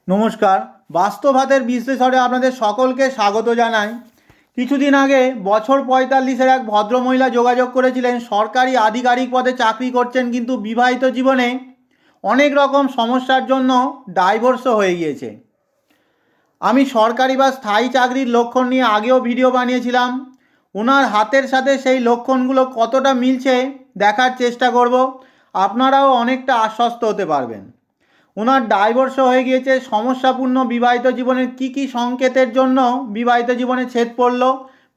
নমস্কার। বাস্তবহাতের বিশ্লেষণে আপনাদের সকলকে স্বাগত জানাই। কিছুদিন আগে বছর ৪৫-এর এক ভদ্রমহিলা যোগাযোগ করেছিলেন। সরকারি আধিকারিক পদে চাকরি করছেন, কিন্তু বিবাহিত জীবনে অনেক রকম সমস্যার জন্য ডাইভোর্সও হয়ে গিয়েছে। আমি সরকারি বা স্থায়ী চাকরির লক্ষণ নিয়ে আগেও ভিডিও বানিয়েছিলাম। ওনার হাতের সাথে সেই লক্ষণগুলো কতটা মিলছে দেখার চেষ্টা করব। আপনারাও অনেকটা আশ্বস্ত হতে পারবেন। ওনার ডাইভোর্সও হয়ে গিয়েছে। সমস্যাপূর্ণ বিবাহিত জীবনের কি সংকেতের জন্য বিবাহিত জীবনে ছেদ পড়ল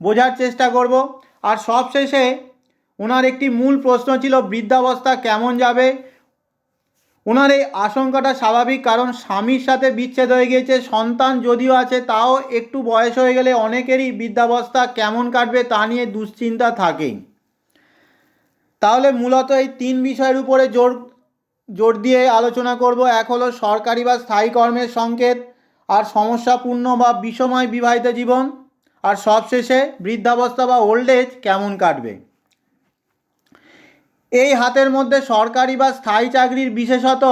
বোঝার চেষ্টা করব। আর সবশেষে ওনার একটি মূল প্রশ্ন ছিল, বৃদ্ধাবস্থা কেমন যাবে। ওনার এই আশঙ্কাটা স্বাভাবিক, কারণ স্বামীর সাথে বিচ্ছেদ হয়ে গিয়েছে। সন্তান যদিও আছে, তাও একটু বয়স হয়ে গেলে অনেকেরই বৃদ্ধাবস্থা কেমন কাটবে তা নিয়ে দুশ্চিন্তা থাকেই। তাহলে মূলত এই তিন বিষয়ের উপরে জোর দিয়ে আলোচনা করব। এক হলো সরকারি বা স্থায়ী কর্মের সংকেত, আর সমস্যাপূর্ণ বা বিষময় বিবাহিত জীবন, আর সবশেষে বৃদ্ধাবস্থা বা ওল্ড এজ কেমন কাটবে। এই হাতের মধ্যে সরকারি বা স্থায়ী চাকরির, বিশেষত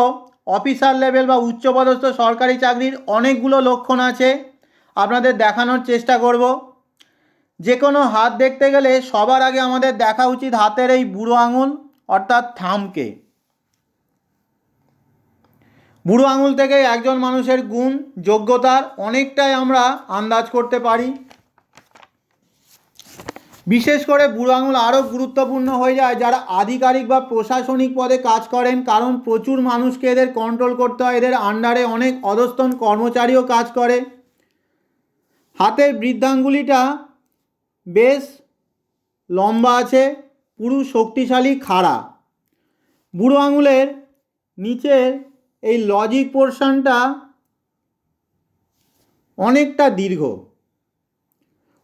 অফিসার লেভেল বা উচ্চপদস্থ সরকারি চাকরির অনেকগুলো লক্ষণ আছে, আপনাদের দেখানোর চেষ্টা করব। যে কোনো হাত দেখতে গেলে সবার আগে আমাদের দেখা উচিত হাতের এই বুড়ো আঙুল অর্থাৎ থাম্বকে। বুড়ো আঙুল থেকে একজন মানুষের গুণ যোগ্যতার অনেকটাই আমরা আন্দাজ করতে পারি। বিশেষ করে বুড়ো আঙুল আরও গুরুত্বপূর্ণ হয়ে যায় যারা আধিকারিক বা প্রশাসনিক পদে কাজ করেন, কারণ প্রচুর মানুষকে এদের কন্ট্রোল করতে হয়। এদের আন্ডারে অনেক অধস্তন কর্মচারীও কাজ করে। হাতের বৃদ্ধাঙ্গুলিটা বেশ লম্বা আছে, পুরু শক্তিশালী খাড়া। বুড়ো আঙুলের নিচের এই লজিক পোর্শনটা অনেকটা দীর্ঘ।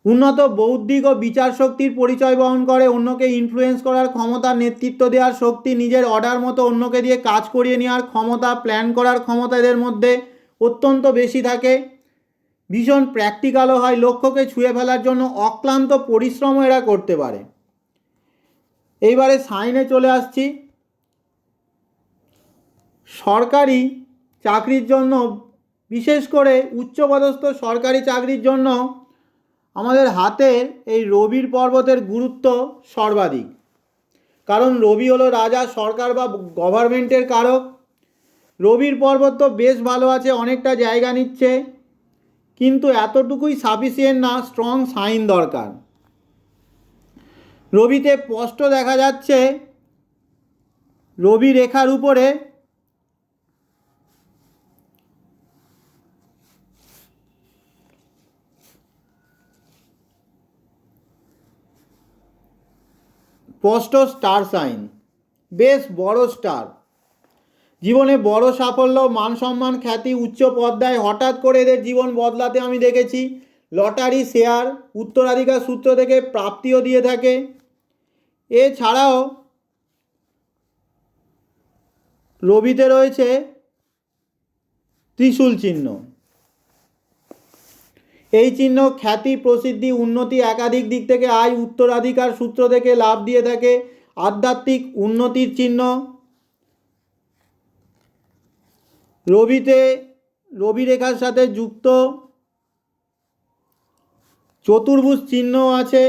উন্নত বৌদ্ধিক ও বিচার শক্তির পরিচয় বহন করে। অন্যকে ইনফ্লুয়েন্স করার ক্ষমতা, নেতৃত্ব দেওয়ার শক্তি, নিজের অর্ডার মতো অন্যকে দিয়ে কাজ করিয়ে নেওয়ার ক্ষমতা, প্ল্যান করার ক্ষমতা এদের মধ্যে অত্যন্ত বেশি থাকে। ভীষণ প্র্যাকটিক্যালও হয়। লক্ষ্যকে ছুঁয়ে ফেলার জন্য অক্লান্ত পরিশ্রমও এরা করতে পারে। এইবারে সাইনে চলে আসছি। সরকারি চাকরির জন্য, বিশেষ করে উচ্চপদস্থ সরকারি চাকরির জন্য আমাদের হাতের এই রবির পর্বতের গুরুত্ব সর্বাধিক। কারণ রবি হলো রাজা, সরকার বা গভর্নমেন্টের কারক। রবির পর্বত তো বেশ ভালো আছে, অনেকটা জায়গা নিচ্ছে, কিন্তু এতটুকুই সাফিসিয়েন্ট না, স্ট্রং সাইন দরকার। রবিতে স্পষ্ট দেখা যাচ্ছে রবি রেখার উপরে স্পষ্ট স্টার সাইন, বেশ বড় স্টার। জীবনে বড় সাফল্য, মান সম্মান, খ্যাতি, উচ্চ পর্দায় হঠাৎ করে এদের জীবন বদলাতে আমি দেখেছি। লটারি, শেয়ার, উত্তরাধিকার সূত্র থেকে প্রাপ্তিও দিয়ে থাকে। এছাড়াও রবিতে রয়েছে ত্রিশূল চিহ্ন। এই চিহ্ন খ্যাতি, প্রসিদ্ধি, উন্নতি, একাধিক দিক থেকে আয়, উত্তরাধিকার সূত্র থেকে লাভ দিয়ে থাকে। আধ্যাত্মিক উন্নতির চিহ্ন। রবি রেখার সাথে যুক্ত চতুর্ভুজ চিহ্ন আছে।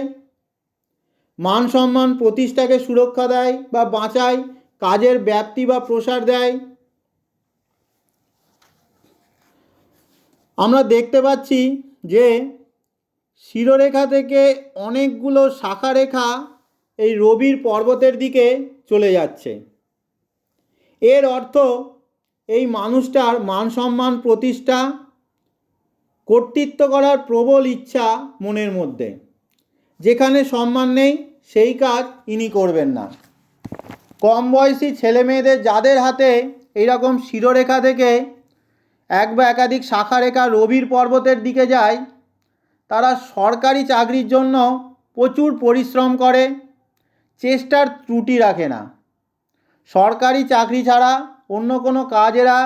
মান সম্মান, প্রতিষ্ঠাকে সুরক্ষা দেয় বা বাঁচায়, কাজের ব্যাপ্তি বা প্রসার দেয়। আমরা দেখতে পাচ্ছি যে শিরোরেখা থেকে অনেকগুলো শাখা রেখা এই রবির পর্বতের দিকে চলে যাচ্ছে। এর অর্থ এই মানুষটার মান সম্মান, প্রতিষ্ঠা, কর্তৃত্ব করার প্রবল ইচ্ছা মনের মধ্যে। যেখানে সম্মান নেই সেই কাজ ইনি করবেন না। কম বয়সী ছেলে মেয়েদের যাদের হাতে এইরকম শিরোরেখা থেকে এক বা একাধিক শাখা রেখা রবির পর্বতের দিকে যায়, তারা সরকারি চাকরির জন্য প্রচুর পরিশ্রম করে, চেষ্টার ত্রুটি রাখে না। সরকারি চাকরি ছাড়া অন্য কোনো কাজ এরা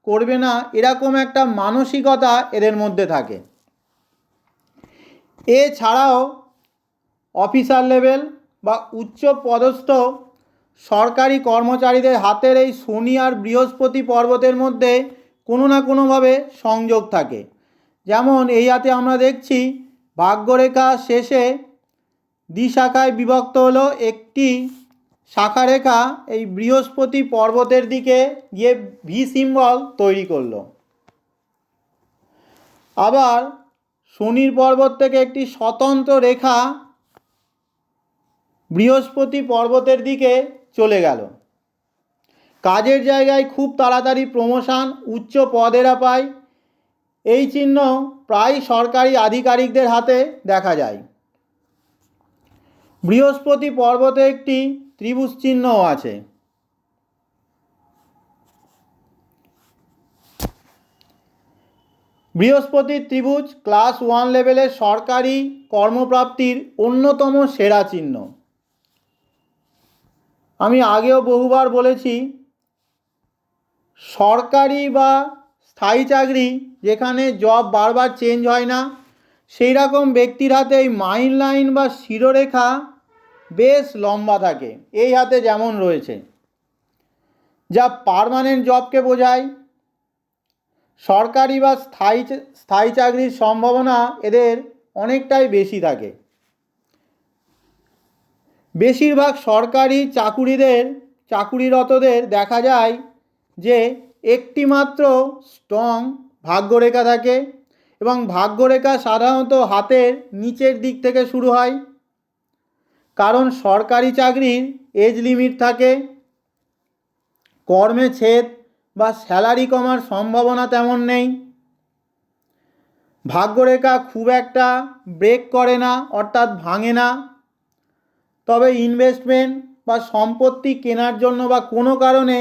করবে না, এরকম একটা মানসিকতা এদের মধ্যে থাকে। এছাড়াও অফিসার লেভেল বা উচ্চ পদস্থ সরকারি কর্মচারীদের হাতের এই শনি আর বৃহস্পতি পর্বতের মধ্যে কোনো না কোনোভাবে সংযোগ থাকে। যেমন এই হাতে আমরা দেখছি ভাগ্যরেখা শেষে দ্বিশাখায় বিভক্ত হলো একটি শাখারেখা এই বৃহস্পতি পর্বতের দিকে গিয়ে ভি সিম্বল তৈরি করলো। আবার শনির পর্বত থেকে একটি স্বতন্ত্র রেখা বৃহস্পতি পর্বতের দিকে চলে গেল। কাজের জায়গায় খুব তাড়াতাড়ি প্রমোশন, উচ্চ পদেরা পায়। এই চিহ্ন প্রায় সরকারি আধিকারিকদের হাতে দেখা যায়। বৃহস্পতি পর্বতে একটি ত্রিভুজ চিহ্নও আছে। বৃহস্পতির ত্রিভুজ ক্লাস 1 লেভেলের সরকারি কর্মপ্রাপ্তির অন্যতম সেরা চিহ্ন। আমি আগেও বহুবার বলেছি, সরকারি বা স্থায়ী চাকরি যেখানে জব বারবার চেঞ্জ হয় না, সেই রকম ব্যক্তির হাতে এই মাইন লাইন বা শিরোরেখা বেশ লম্বা থাকে। এই হাতে যেমন রয়েছে, যা পার্মানেন্ট জবকে বোঝায়। সরকারি বা স্থায়ী চাকরির সম্ভাবনা এদের অনেকটাই বেশি থাকে। বেশিরভাগ সরকারি চাকুরিরতদের দেখা যায় যে একটি মাত্র স্ট্রং ভাগ্যরেখা থাকে এবং ভাগ্যরেখা সাধারণত হাতের নিচের দিক থেকে শুরু হয়। কারণ সরকারি চাকরির এজ লিমিট থাকে, কর্মে ছেদ বা স্যালারি কমার সম্ভাবনা তেমন নেই। ভাগ্যরেখা খুব একটা ব্রেক করে না, অর্থাৎ ভাঙে না। তবে ইনভেস্টমেন্ট বা সম্পত্তি কেনার জন্য বা কোনো কারণে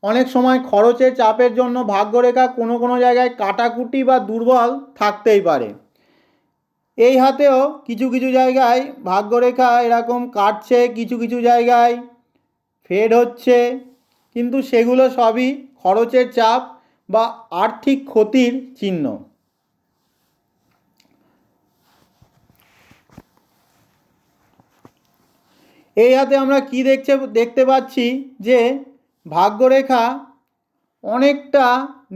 অনেক সময় খরচের চাপের জন্য ভাগ্যরেখা কোনো কোনো জায়গায় কাটাকুটি বা দুর্বল থাকতেই পারে। এই হাতেও কিছু কিছু জায়গায় ভাগ্যরেখা এরকম কাটছে, কিছু কিছু জায়গায় ফেড হচ্ছে, কিন্তু সেগুলো সবই খরচের চাপ বা আর্থিক ক্ষতির চিহ্ন। এই হাতে আমরা কি দেখতে পাচ্ছি যে ভাগ্যরেখা অনেকটা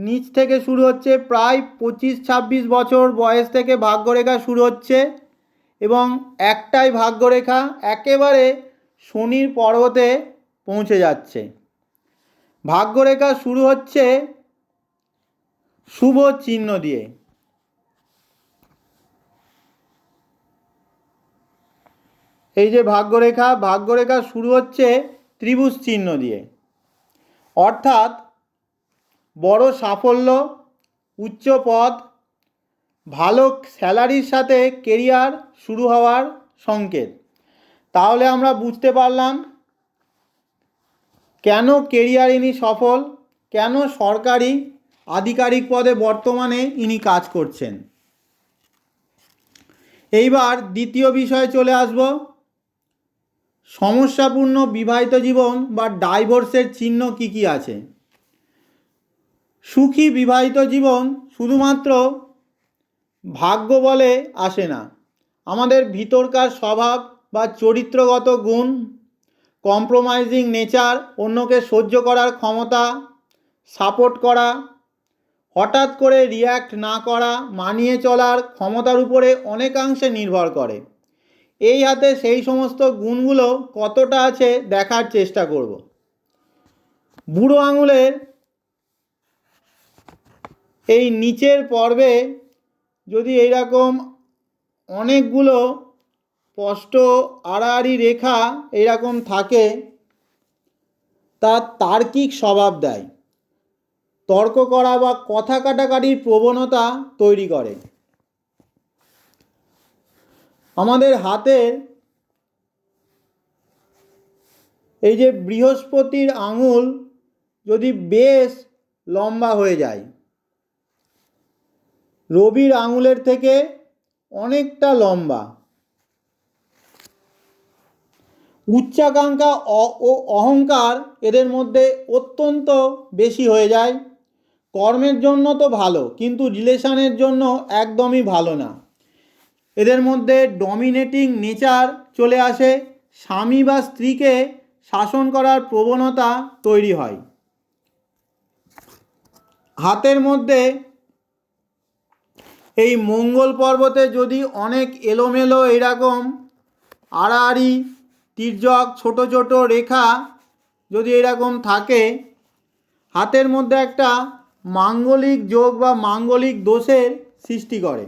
নিচ থেকে শুরু হচ্ছে, প্রায় 25-26 বছর বয়স থেকে ভাগ্যরেখা শুরু হচ্ছে এবং একটাই ভাগ্যরেখা একেবারে শনির পর্বতে পৌঁছে যাচ্ছে। ভাগ্যরেখা শুরু হচ্ছে শুভ চিহ্ন দিয়ে। এই যে ভাগ্যরেখা শুরু হচ্ছে ত্রিভুজ চিহ্ন দিয়ে, অর্থাৎ বড় সাফল্য, উচ্চ পদ, ভালো স্যালারির সাথে কেরিয়ার শুরু হওয়ার সংকেত। তাহলে আমরা বুঝতে পারলাম কেন কেরিয়ার ইনি সফল, কেন সরকারি আধিকারিক পদে বর্তমানে ইনি কাজ করছেন। এইবার দ্বিতীয় বিষয়ে চলে আসব, সমস্যাপূর্ণ বিবাহিত জীবন বা ডাইভোর্সের চিহ্ন কি কি আছে। সুখী বিবাহিত জীবন শুধুমাত্র ভাগ্য বলে আসে না। আমাদের ভিতরকার স্বভাব বা চরিত্রগত গুণ, কম্প্রোমাইজিং নেচার, অন্যকে সহ্য করার ক্ষমতা, সাপোর্ট করা, হঠাৎ করে রিয়্যাক্ট না করা, মানিয়ে চলার ক্ষমতার উপরে অনেকাংশে নির্ভর করে। এই হাতে সেই সমস্ত গুণগুলো কতটা আছে দেখার চেষ্টা করব। বুড়ো আঙুলের এই নিচের পর্বে যদি এইরকম অনেকগুলো স্পষ্ট আড়াআড়ি রেখা এইরকম থাকে, তা তার্কিক স্বভাব দেয়, তর্ক করা বা কথা কাটাকাটির প্রবণতা তৈরি করে। আমাদের হাতের এই যে বৃহস্পতির আঙুল যদি বেশ লম্বা হয়ে যায়, রবির আঙুলের থেকে অনেকটা লম্বা, উচ্চাকাঙ্ক্ষা ও অহংকার এদের মধ্যে অত্যন্ত বেশি হয়ে যায়। কর্মের জন্য তো ভালো, কিন্তু রিলেশনের জন্য একদমই ভালো না। এদের মধ্যে ডমিনেটিং নেচার চলে আসে, স্বামী বা স্ত্রীকে শাসন করার প্রবণতা তৈরি হয়। হাতের মধ্যে এই মঙ্গল পর্বতে যদি অনেক এলোমেলো এরকম আড়াআড়ি তির্যক ছোট ছোট রেখা যদি এরকম থাকে, হাতের মধ্যে একটা মাঙ্গলিক যোগ বা মাঙ্গলিক দোষের সৃষ্টি করে।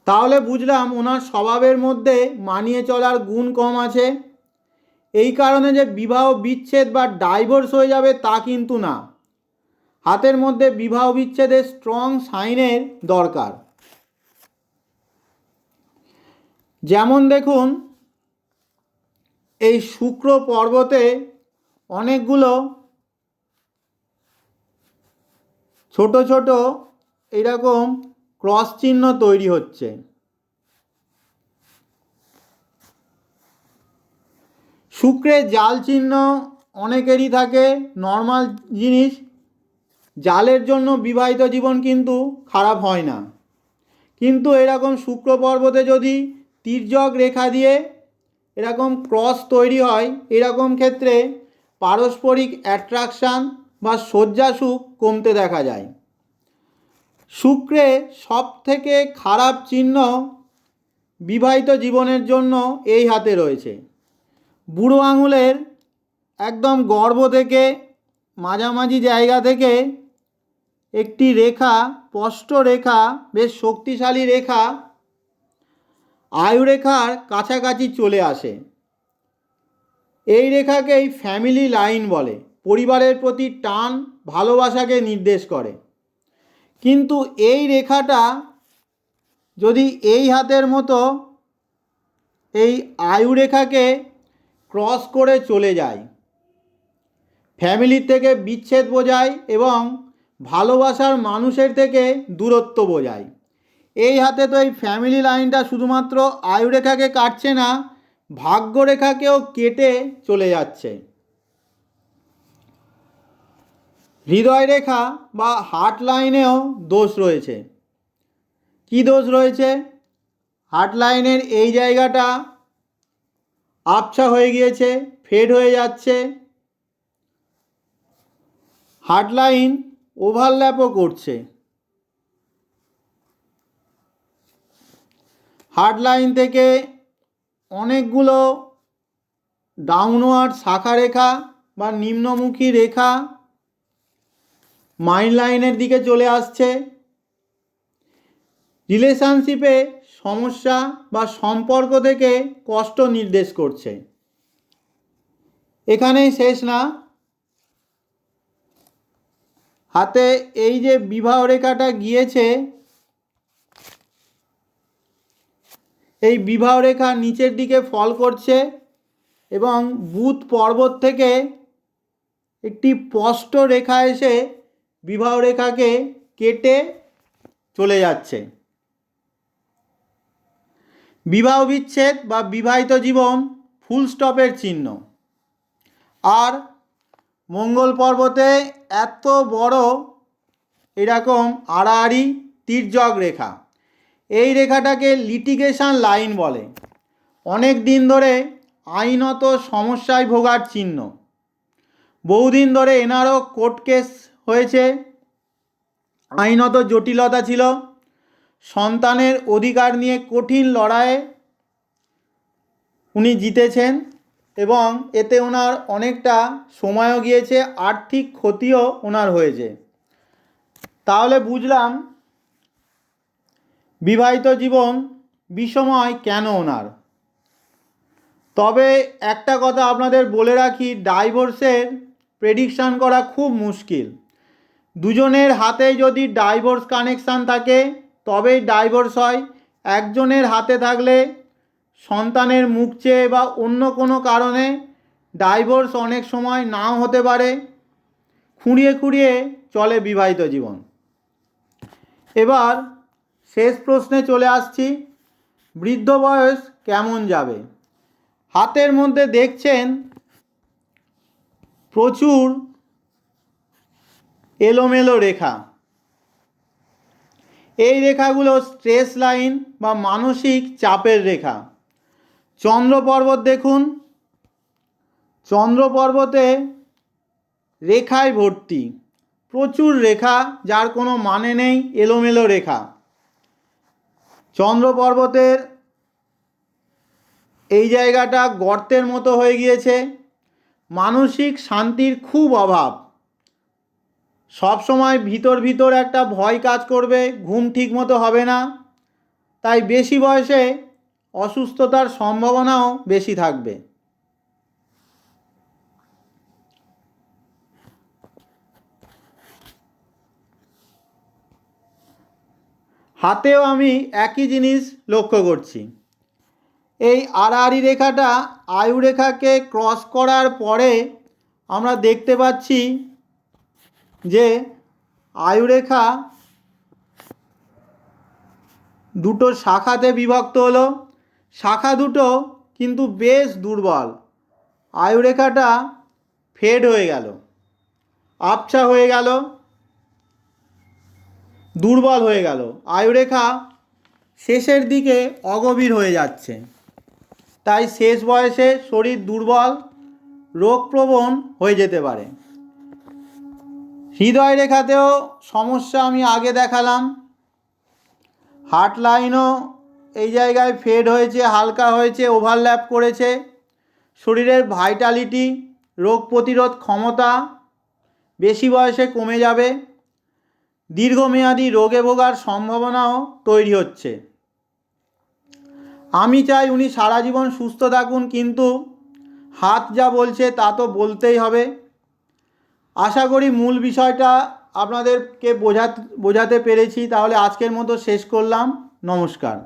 তাহলে বুঝলাম ওনার স্বভাবের মধ্যে মানিয়ে চলার গুণ কম আছে। এই কারণে যে বিবাহ বিচ্ছেদ বা ডাইভোর্স হয়ে যাবে তা কিন্তু না, হাতের মধ্যে বিবাহ বিচ্ছেদের স্ট্রং সাইনের দরকার। যেমন দেখুন, এই শুক্র পর্বতে অনেকগুলো ছোট ছোট এরকম ক্রস চিহ্ন তৈরি হচ্ছে। শুক্রের জাল চিহ্ন অনেকেরই থাকে, নর্মাল জিনিস। জালের জন্য বিবাহিত জীবন কিন্তু খারাপ হয় না, কিন্তু এরকম শুক্র পর্বতে যদি তির্যক রেখা দিয়ে এরকম ক্রস তৈরি হয়, এরকম ক্ষেত্রে পারস্পরিক অ্যাট্রাকশান বা শয্যা সুখ কমতে দেখা যায়। শুক্রে সব থেকে খারাপ চিহ্ন বিবাহিত জীবনের জন্য এই হাতে রয়েছে। বুড়ো আঙুলের একদম গর্ভ থেকে মাঝামাঝি জায়গা থেকে একটি রেখা, স্পষ্ট রেখা, বেশ শক্তিশালী রেখা আয়ুরেখার কাছাকাছি চলে আসে। এই রেখাকেই ফ্যামিলি লাইন বলে, পরিবারের প্রতি টান ভালোবাসাকে নির্দেশ করে। কিন্তু এই রেখাটা যদি এই হাতের মতো এই আয়ুরেখাকে ক্রস করে চলে যায়, ফ্যামিলির থেকে বিচ্ছেদ বোঝায় এবং ভালোবাসার মানুষের থেকে দূরত্ব বোঝায়। এই হাতে তো এই ফ্যামিলি লাইনটা শুধুমাত্র আয়ুরেখাকে কাটছে না, ভাগ্যরেখাকেও কেটে চলে যাচ্ছে। হৃদয় রেখা বা হার্ট লাইনেও দোষ রয়েছে। কি দোষ রয়েছে? হার্ট লাইনের এই জায়গাটা আবছা হয়ে গিয়েছে, ফেড হয়ে যাচ্ছে। হার্ট লাইন ওভারল্যাপও করছে। হার্ট লাইন থেকে অনেকগুলো ডাউনওয়ার্ড শাখা রেখা বা নিম্নমুখী রেখা মাইন্ড লাইনের দিকে চলে আসছে। রিলেশনশিপে সমস্যা বা সম্পর্ক থেকে কষ্ট নির্দেশ করছে। এখানেই শেষ না, হাতে এই যে বিবাহ রেখাটা গিয়েছে, এই বিবাহ রেখা নিচের দিকে ফল করছে এবং বুধ পর্বত থেকে একটি স্পষ্ট রেখা এসে বিবাহ রেখাকে কেটে চলে যাচ্ছে। বিবাহ বিচ্ছেদ বা বিবাহিত জীবন ফুল স্টপের চিহ্ন। আর মঙ্গল পর্বতে এত বড় এরকম আড়াআড়ি তির্যক রেখা, এই রেখাটাকে লিটিগেশন লাইন বলে। অনেক দিন ধরে আইনত সমস্যায় ভোগার চিহ্ন। বহুদিন ধরে এনারও কোর্ট কেস হয়েছে, আইনত জটিলতা ছিল, সন্তানের অধিকার নিয়ে কঠিন লড়াইয়ে উনি জিতেছেন এবং এতে ওনার অনেকটা সময়ও গিয়েছে, আর্থিক ক্ষতিও ওনার হয়েছে। তাহলে বুঝলাম বিবাহিত জীবন বিষময় কেন ওনার। তবে একটা কথা আপনাদের বলে রাখি, ডাইভোর্সের প্রেডিকশান করা খুব মুশকিল। দুজনের হাতে যদি ডাইভোর্স কানেকশান থাকে তবেই ডাইভোর্স হয়। একজনের হাতে থাকলে সন্তানের মুখ চেয়ে বা অন্য কোনো কারণে ডাইভোর্স অনেক সময় নাও হতে পারে। খুঁড়িয়ে খুঁড়িয়ে চলে বিবাহিত জীবন। এবার শেষ প্রশ্নে চলে আসছি, বৃদ্ধ বয়স কেমন যাবে? হাতের মধ্যে দেখছেন প্রচুর এলোমেলো রেখা। এই রেখাগুলো স্ট্রেস লাইন বা মানসিক চাপের রেখা। চন্দ্র পর্বত দেখুন, চন্দ্র পর্বতে রেখায় ভর্তি, প্রচুর রেখা, যার কোনো মানে নেই, এলোমেলো রেখা। চন্দ্র পর্বতের এই জায়গাটা গর্তের মতো হয়ে গিয়েছে। মানসিক শান্তির খুব অভাব, সব সময় ভিতর ভিতর একটা ভয় কাজ করবে, ঘুম ঠিক মতো হবে না, তাই বেশি বয়সে অসুস্থতার সম্ভাবনাও বেশি থাকবে। হাতেও আমি একই জিনিস লক্ষ্য করছি। এই আড়াআড়ি রেখাটা আয়ু রেখাকে ক্রস করার পরে আমরা দেখতে পাচ্ছি যে আয়ুরেখা দুটো শাখাতে বিভক্ত হলো। শাখা দুটো কিন্তু বেশ দুর্বল। আয়ুরেখাটা ফেড হয়ে গেল, আবছা হয়ে গেল, দুর্বল হয়ে গেল। আয়ুরেখা শেষের দিকে অগভীর হয়ে যাচ্ছে, তাই শেষ বয়সে শরীর দুর্বল, রোগপ্রবণ হয়ে যেতে পারে। হৃদয় রেখাতেও সমস্যা আমি আগে দেখালাম। হার্ট লাইনও এই জায়গায় ফেড হয়েছে, হালকা হয়েছে, ওভারল্যাপ করেছে। শরীরের ভাইটালিটি, রোগ প্রতিরোধ ক্ষমতা বেশি বয়সে কমে যাবে। দীর্ঘমেয়াদী রোগে ভোগার সম্ভাবনাও তৈরি হচ্ছে। আমি চাই উনি সারা জীবন সুস্থ থাকুন, কিন্তু হাত যা বলছে তা তো বলতেই হবে। আশা করি মূল বিষয়টা আপনাদেরকে বোঝাতে পেরেছি। তাহলে আজকের মতো শেষ করলাম। নমস্কার।